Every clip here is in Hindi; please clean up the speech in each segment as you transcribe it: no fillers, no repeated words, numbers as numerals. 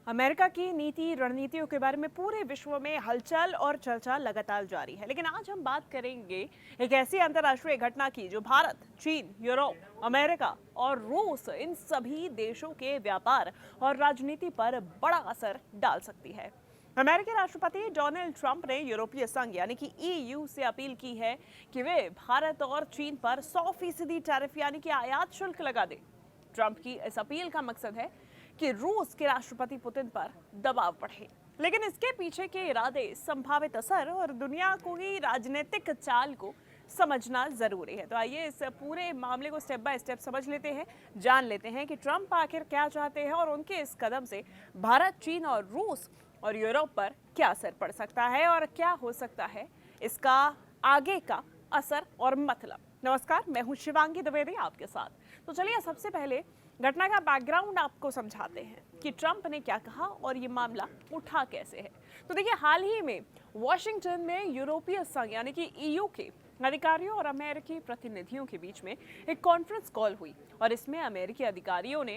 अमेरिका की नीति रणनीतियों के बारे में पूरे विश्व में हलचल और चर्चा लगातार जारी है। लेकिन आज हम बात करेंगे एक ऐसी अंतर्राष्ट्रीय घटना की जो भारत, चीन, यूरोप, अमेरिका और रूस इन सभी देशों के व्यापार और राजनीति पर बड़ा असर डाल सकती है। अमेरिकी राष्ट्रपति डोनाल्ड ट्रंप ने यूरोपीय संघ यानी कि ईयू से अपील की है कि वे भारत और चीन पर 100% टैरिफ यानी कि आयात शुल्क लगा दें। ट्रंप की इस अपील का मकसद है कि रूस के राष्ट्रपति पुतिन पर दबाव बढ़े, लेकिन इसके पीछे के इरादे, संभावित असर और दुनिया को ही राजनीतिक चाल को समझना जरूरी है। तो आइए इस पूरे मामले को स्टेप बाय स्टेप समझ लेते हैं, जान लेते हैं कि ट्रंप आखिर क्या चाहते हैं और उनके इस कदम से भारत, चीन और रूस और यूरोप पर क्या असर पड़ सकता है और क्या हो सकता है इसका आगे का असर और मतलब। नमस्कार, मैं हूं शिवांगी द्विवेदी आपके साथ। तो चलिए सबसे पहले घटना का बैकग्राउंड आपको समझाते हैं कि ट्रंप ने क्या कहा और ये मामला उठा कैसे है। तो देखिए, हाल ही में वॉशिंगटन में यूरोपीय संघ यानी कि ईयू के अधिकारियों और अमेरिकी प्रतिनिधियों के बीच में एक कॉन्फ्रेंस कॉल हुई और इसमें अमेरिकी अधिकारियों ने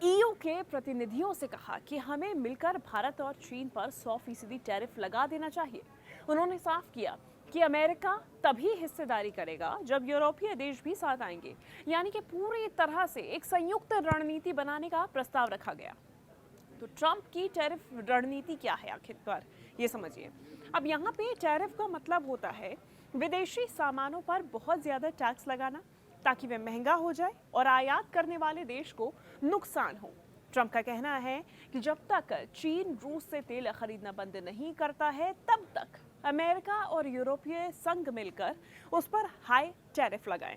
ईयू के प्रतिनिधियों से कहा कि हमें मिलकर भारत और चीन पर 100% टैरिफ लगा देना चाहिए। उन्होंने साफ किया कि अमेरिका तभी हिस्सेदारी करेगा जब यूरोपीय देश भी साथ आएंगे, यानी कि पूरी तरह से एक संयुक्त रणनीति बनाने का प्रस्ताव रखा गया। तो ट्रंप की टैरिफ रणनीति क्या है आखिरकार, ये समझिए। अब यहाँ पे टैरिफ का मतलब होता है विदेशी सामानों पर बहुत ज्यादा टैक्स लगाना ताकि वे महंगा हो जाए और आयात करने वाले देश को नुकसान हो। ट्रंप का कहना है कि जब तक चीन रूस से तेल खरीदना बंद नहीं करता है तब तक अमेरिका और यूरोपीय संघ मिलकर उस पर हाई टैरिफ लगाएं।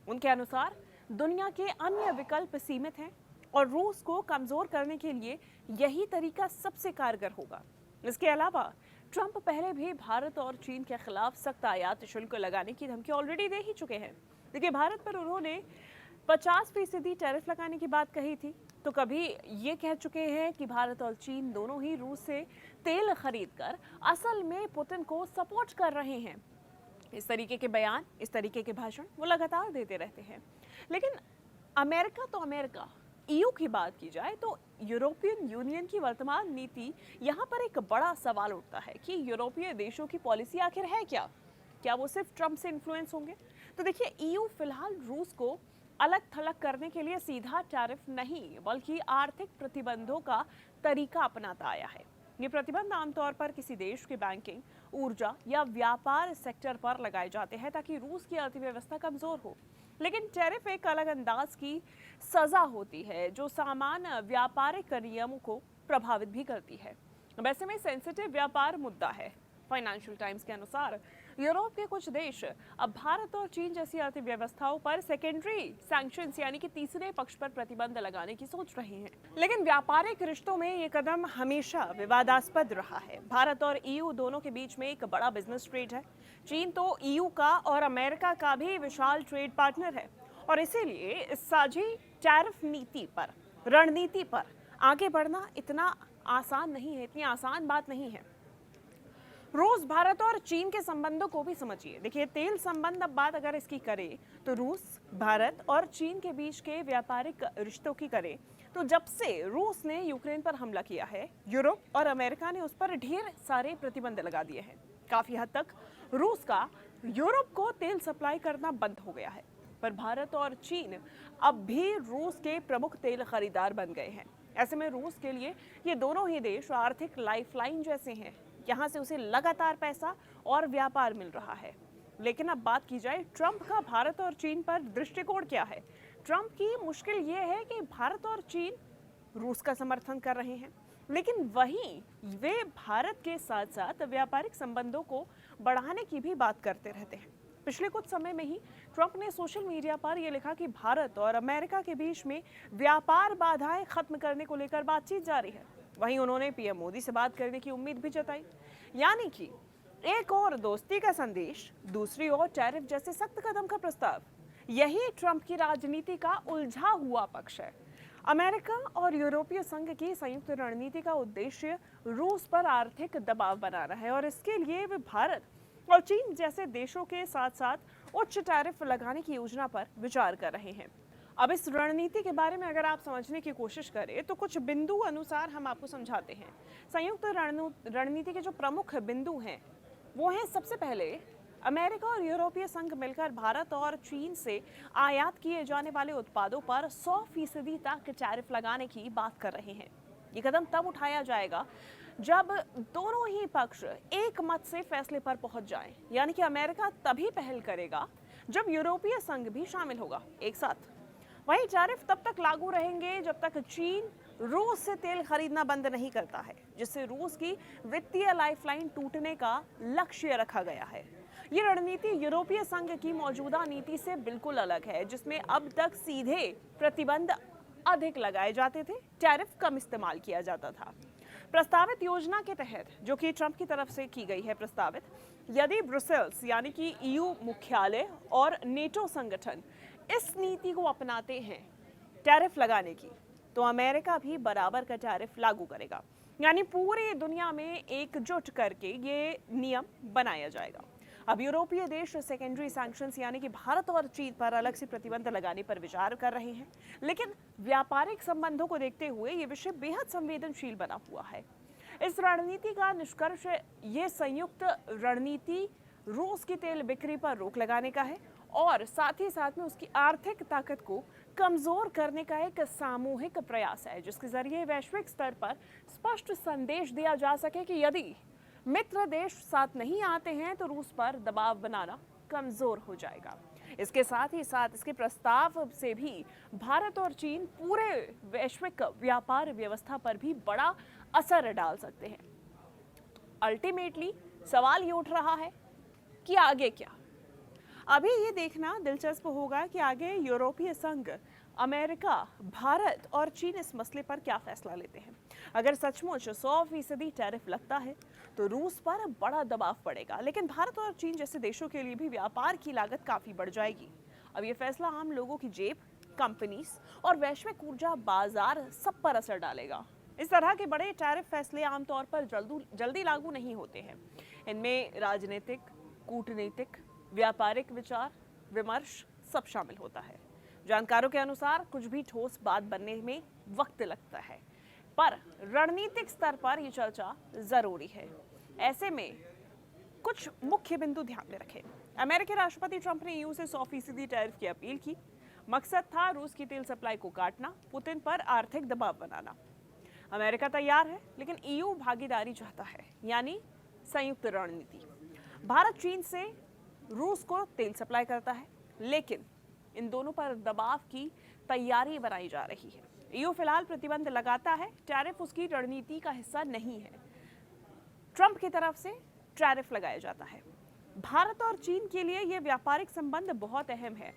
उनके अनुसार दुनिया के अन्य विकल्प सीमित हैं और रूस को कमजोर करने के लिए यही तरीका सबसे कारगर होगा। इसके अलावा ट्रंप पहले भी भारत और चीन के खिलाफ सख्त आयात शुल्क लगाने की धमकी ऑलरेडी दे ही चुके हैं। देखिए, भारत पर उन्होंने 50% टैरिफ लगाने की बात कही थी, तो कभी ये कह चुके हैं कि भारत और चीन दोनों ही रूस से तेल खरीदकर असल में पुतिन को सपोर्ट कर रहे हैं। इस तरीके के बयान, इस तरीके के भाषण वो लगातार देते रहते हैं। लेकिन अमेरिका तो अमेरिका, ईयू की बात की जाए तो यूरोपियन यूनियन की वर्तमान नीति, यहाँ पर एक बड़ा सवाल उठता है कि यूरोपीय देशों की पॉलिसी आखिर है क्या वो सिर्फ ट्रंप से इन्फ्लुएंस होंगे? तो देखिए, ईयू फिलहाल रूस को अलग थलग करने के लिए सीधा टैरिफ नहीं बल्कि आर्थिक प्रतिबंधों का तरीका अपनाता आया है। ये प्रतिबंध आमतौर पर किसी देश के बैंकिंग, ऊर्जा या व्यापार सेक्टर पर लगाए जाते हैं ताकि रूस की अर्थव्यवस्था कमजोर हो। लेकिन टैरिफ एक अलग अंदाज की सजा होती है जो सामान्य व्यापारिक नियमों को प्रभावित भी करती है। वैसे में सेंसिटिव व्यापार मुद्दा है। फाइनेंशियल टाइम्स के अनुसार यूरोप के कुछ देश अब भारत और चीन जैसी अर्थव्यवस्थाओं पर सेकेंडरी सैंक्शंस यानी कि तीसरे पक्ष पर प्रतिबंध लगाने की सोच रहे हैं। लेकिन व्यापारिक रिश्तों में ये कदम हमेशा विवादास्पद रहा है। भारत और ईयू दोनों के बीच में एक बड़ा बिजनेस ट्रेड है। चीन तो ईयू का और अमेरिका का भी विशाल ट्रेड पार्टनर है और इसीलिए इस साझी टैरिफ नीति पर, रणनीति पर आगे बढ़ना इतना आसान नहीं है, इतनी आसान बात नहीं है। रूस, भारत और चीन के संबंधों को भी समझिए। देखिए, तेल संबंध अब बात अगर इसकी करें तो रूस, भारत और चीन के बीच के व्यापारिक रिश्तों की करें तो जब से रूस ने यूक्रेन पर हमला किया है, यूरोप और अमेरिका ने उस पर ढेर सारे प्रतिबंध लगा दिए हैं। काफी हद तक रूस का यूरोप को तेल सप्लाई करना बंद हो गया है, पर भारत और चीन अब भी रूस के प्रमुख तेल खरीदार बन गए हैं। ऐसे में रूस के लिए ये दोनों ही देश आर्थिक लाइफलाइन जैसे हैं। यहाँ से उसे लगातार पैसा और व्यापार मिल रहा है। लेकिन अब बात की जाए ट्रंप का भारत और चीन पर दृष्टिकोण क्या है। ट्रंप की मुश्किल ये है कि भारत और चीन रूस का समर्थन कर रहे हैं, लेकिन वहीं वे भारत के साथ साथ व्यापारिक संबंधों को बढ़ाने की भी बात करते रहते हैं। पिछले कुछ समय में ही ट्रंप ने सोशल मीडिया पर यह लिखा कि भारत और अमेरिका के बीच में व्यापार बाधाएं खत्म करने को लेकर बातचीत जारी है। वहीं उन्होंने पीएम मोदी से बात करने की उम्मीद भी जताई, यानी कि एक और दोस्ती का संदेश, दूसरी ओर टैरिफ जैसे सख्त कदम का प्रस्ताव। यही ट्रंप की राजनीति का उलझा हुआ पक्ष है। अमेरिका और यूरोपीय संघ की संयुक्त रणनीति का उद्देश्य रूस पर आर्थिक दबाव बनाना है और इसके लिए वे भारत और चीन जैसे देशों के साथ साथ उच्च टैरिफ लगाने की योजना पर विचार कर रहे हैं। अब इस रणनीति के बारे में अगर आप समझने की कोशिश करें तो कुछ बिंदु अनुसार हम आपको समझाते हैं। संयुक्त रणनीति के जो प्रमुख बिंदु हैं वो हैं, सबसे पहले अमेरिका और यूरोपीय संघ मिलकर भारत और चीन से आयात किए जाने वाले उत्पादों पर 100% तक टैरिफ लगाने की बात कर रहे हैं। ये कदम तब उठाया जाएगा जब दोनों ही पक्ष एक मत से फैसले पर पहुंच जाएं, यानी कि अमेरिका तभी पहल करेगा जब यूरोपीय संघ भी शामिल होगा एक साथ। वहीं टैरिफ तब तक लागू रहेंगे जब तक चीन रूस से तेल खरीदना बंद नहीं करता है, जिससे रूस की वित्तीय लाइफलाइन टूटने का लक्ष्य रखा गया है। ये रणनीति यूरोपीय संघ की मौजूदा नीति से बिल्कुल अलग है, जिसमें अब तक सीधे प्रतिबंध अधिक लगाए जाते थे, टैरिफ कम इस्तेमाल किया जाता था। प्रस्तावित योजना के तहत, जो कि ट्रंप की तरफ से की गई है प्रस्तावित, यदि ब्रुसेल्स यानी कि ईयू मुख्यालय और नेटो संगठन इस नीति को अपनाते हैं टैरिफ लगाने की, तो अमेरिका भी बराबर का टैरिफ लागू करेगा। यानी पूरी दुनिया में एकजुट करके ये नियम बनाया जाएगा। अब यूरोपीय देश सेकेंडरी सैंक्शंस यानी कि भारत और चीन पर अलग से प्रतिबंध लगाने पर विचार कर रहे हैं, लेकिन व्यापारिक संबंधों को देखते हुए ये विषय बेहद संवेदनशील बना हुआ है। इस रणनीति का निष्कर्ष ये संयुक्त रणनीति रूस की तेल बिक्री पर रोक लगाने का है और साथ ही साथ में उसकी आर्थिक ताकत को कमजोर करने का एक सामूहिक प्रयास है, जिसके जरिए वैश्विक स्तर पर स्पष्ट संदेश दिया जा सके कि यदि मित्र देश साथ नहीं आते हैं तो रूस पर दबाव बनाना कमजोर हो जाएगा। इसके साथ ही साथ इसके प्रस्ताव से भी भारत और चीन पूरे वैश्विक व्यापार व्यवस्था पर भी बड़ा असर डाल सकते हैं। अल्टीमेटली सवाल ये उठ रहा है कि आगे क्या। अभी ये देखना दिलचस्प होगा कि आगे यूरोपीय संघ, अमेरिका, भारत और चीन इस मसले पर क्या फैसला लेते हैं। अगर सचमुच 100% टैरिफ लगता है तो रूस पर बड़ा दबाव पड़ेगा, लेकिन भारत और चीन जैसे देशों के लिए भी व्यापार की लागत काफी बढ़ जाएगी। अब ये फैसला आम लोगों की जेब, कंपनीज और वैश्विक ऊर्जा बाजार सब पर असर डालेगा। इस तरह के बड़े टैरिफ फैसले आमतौर पर जल्दी लागू नहीं होते हैं। इनमें राजनीतिक, कूटनीतिक, व्यापारिक विचार विमर्श सब शामिल होता है। जानकारों के अनुसार कुछ भी ठोस बात बनने में वक्त लगता है, पर रणनीतिक स्तर पर यह चर्चा जरूरी है। ऐसे में कुछ मुख्य बिंदु ध्यान में रखें। अमेरिकी राष्ट्रपति ट्रंप ने ईयू से 100% टैरिफ की अपील की। मकसद था रूस की तेल सप्लाई को काटना, पुतिन पर आर्थिक दबाव बनाना। अमेरिका तैयार है, लेकिन ईयू भागीदारी चाहता है, यानी संयुक्त रणनीति। भारत चीन से रूस को तेल सप्लाई करता है, लेकिन इन दोनों पर दबाव की तैयारी बनाई जा रही है। ईयू फिलहाल प्रतिबंध लगाता है, टैरिफ उसकी रणनीति का हिस्सा नहीं है। ट्रंप की तरफ से टैरिफ लगाया जाता है। भारत और चीन के लिए यह व्यापारिक संबंध बहुत अहम है।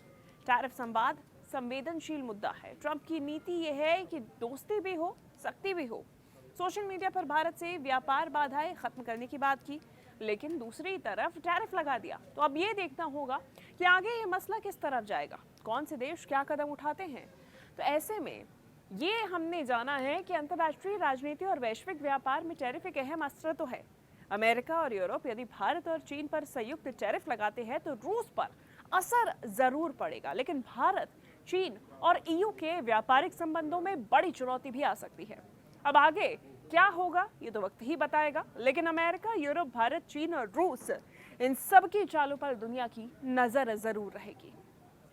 टैरिफ संवाद संवेदनशील मुद्दा है। ट्रंप की नीति यह है कि दोस्ती भी हो, सख्ती भी हो। सोशल मीडिया पर भारत से व्यापार बाधाएं खत्म करने की बात की, लेकिन दूसरी तरफ टैरिफ लगा दिया। तो अब ये देखना होगा कि आगे ये मसला किस तरफ जाएगा, कौन से देश क्या कदम उठाते हैं। तो ऐसे में ये हमने जाना है कि अंतर्राष्ट्रीय राजनीति और वैश्विक व्यापार में टैरिफ एक अहम अस्त्र तो है। अमेरिका और यूरोप यदि भारत और चीन पर संयुक्त टैरिफ लगाते हैं तो रूस पर असर जरूर पड़ेगा, लेकिन भारत, चीन और ईयू के व्यापारिक संबंधों में बड़ी चुनौती भी आ सकती है। अब आगे क्या होगा ये तो वक्त ही बताएगा, लेकिन अमेरिका, यूरोप, भारत, चीन और रूस, इन सब की चालों पर दुनिया की नजर जरूर रहेगी।